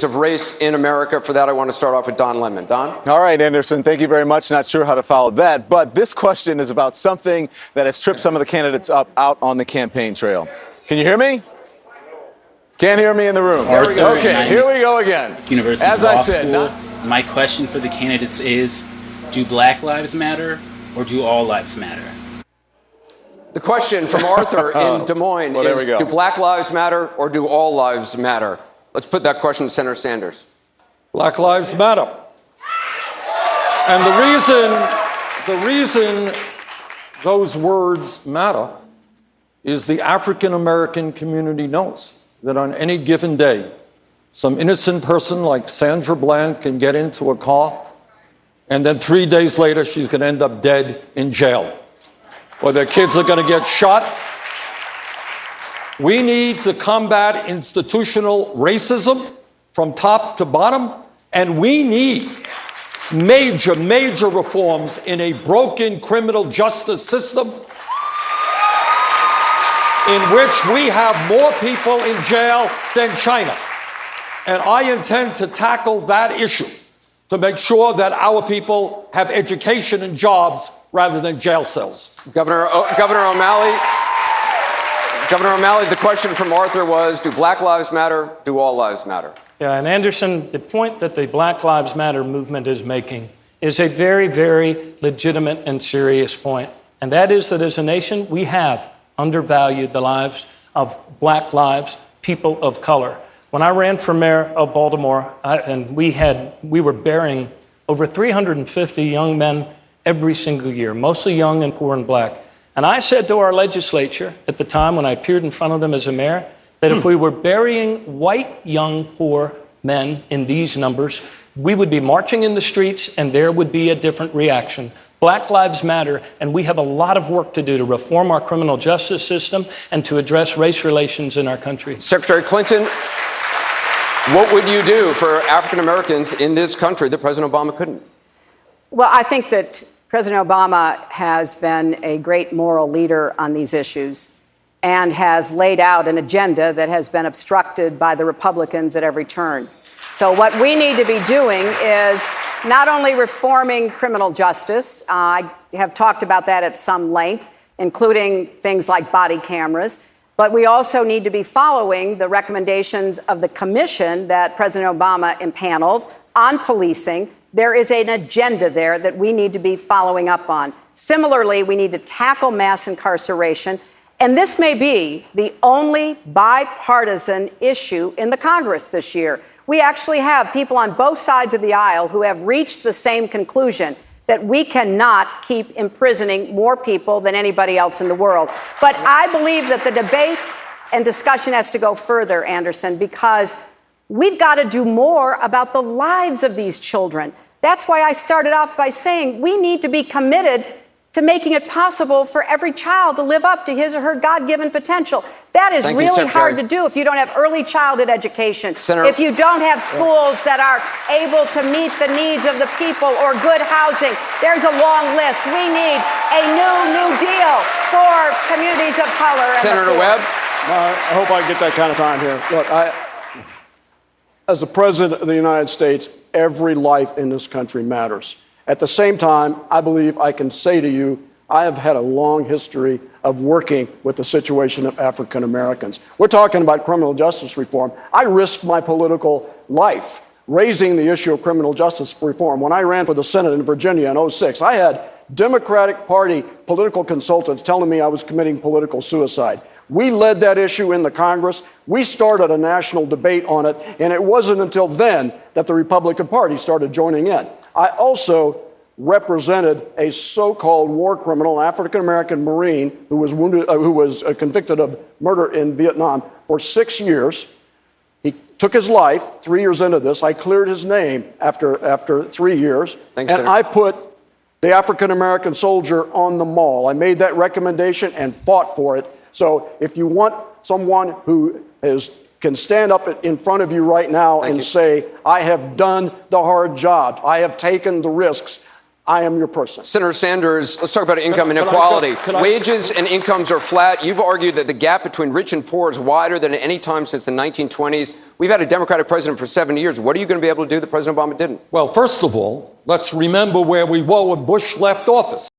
of race in America. For that, I want to start off with Don Lemon. Don? All right, Anderson, thank you very much. Not sure how to follow that, but this question is about something that has tripped some of the candidates up out on the campaign trail. Can you hear me? Can't hear me in the room. There we go. Okay, here we go again. University As Law I said, School. My question for the candidates is, do Black lives matter or do all lives matter? The question from Arthur in Des Moines is, do Black lives matter or do all lives matter? Let's put that question to Senator Sanders. Black lives matter. And the reason those words matter is the African American community knows that on any given day, some innocent person like Sandra Bland can get into a car, and then 3 days later, she's going to end up dead in jail, or their kids are going to get shot. We need to combat institutional racism from top to bottom, and we need major, major reforms in a broken criminal justice system in which we have more people in jail than China. And I intend to tackle that issue to make sure that our people have education and jobs rather than jail cells. Governor O'Malley, the question from Arthur was, do Black lives matter? Do all lives matter? Yeah, and Anderson, the point that the Black Lives Matter movement is making is a very, very legitimate and serious point. And that is that as a nation, we have undervalued the lives of Black lives, people of color. When I ran for mayor of Baltimore, we were burying over 350 young men every single year, mostly young and poor and Black. And I said to our legislature at the time when I appeared in front of them as a mayor, that if we were burying white, young, poor men in these numbers, we would be marching in the streets and there would be a different reaction. Black lives matter, and we have a lot of work to do to reform our criminal justice system and to address race relations in our country. Secretary Clinton, what would you do for African Americans in this country that President Obama couldn't? Well, I think that President Obama has been a great moral leader on these issues and has laid out an agenda that has been obstructed by the Republicans at every turn. So what we need to be doing is not only reforming criminal justice, I have talked about that at some length, including things like body cameras, but we also need to be following the recommendations of the commission that President Obama impaneled on policing. There is an agenda there that we need to be following up on. Similarly, we need to tackle mass incarceration. And this may be the only bipartisan issue in the Congress this year. We actually have people on both sides of the aisle who have reached the same conclusion that we cannot keep imprisoning more people than anybody else in the world. But I believe that the debate and discussion has to go further, Anderson, because we've got to do more about the lives of these children. That's why I started off by saying we need to be committed to making it possible for every child to live up to his or her God-given potential. That is really hard to do if you don't have early childhood education, if you don't have schools that are able to meet the needs of the people or good housing. There's a long list. We need a new deal for communities of color. Senator Webb? I hope I get that kind of time here. Look, as the President of the United States, every life in this country matters. At the same time, I believe I can say to you, I have had a long history of working with the situation of African Americans. We're talking about criminal justice reform. I risked my political life raising the issue of criminal justice reform. When I ran for the Senate in Virginia in 2006, I had Democratic Party political consultants telling me I was committing political suicide. We led that issue in the Congress. We started a national debate on it, and it wasn't until then that the Republican Party started joining in. I also represented a so-called war criminal, African-American Marine, who was wounded, who was convicted of murder in Vietnam for 6 years. He took his life 3 years into this. I cleared his name after 3 years. I put the African-American soldier on the mall. I made that recommendation and fought for it. So if you want someone who can stand up in front of you right now and say, I have done the hard job, I have taken the risks, I am your person. Senator Sanders, let's talk about income inequality. Wages and incomes are flat. You've argued that the gap between rich and poor is wider than at any time since the 1920s. We've had a Democratic president for 7 years. What are you going to be able to do that President Obama didn't? Well, first of all, let's remember where we were when Bush left office.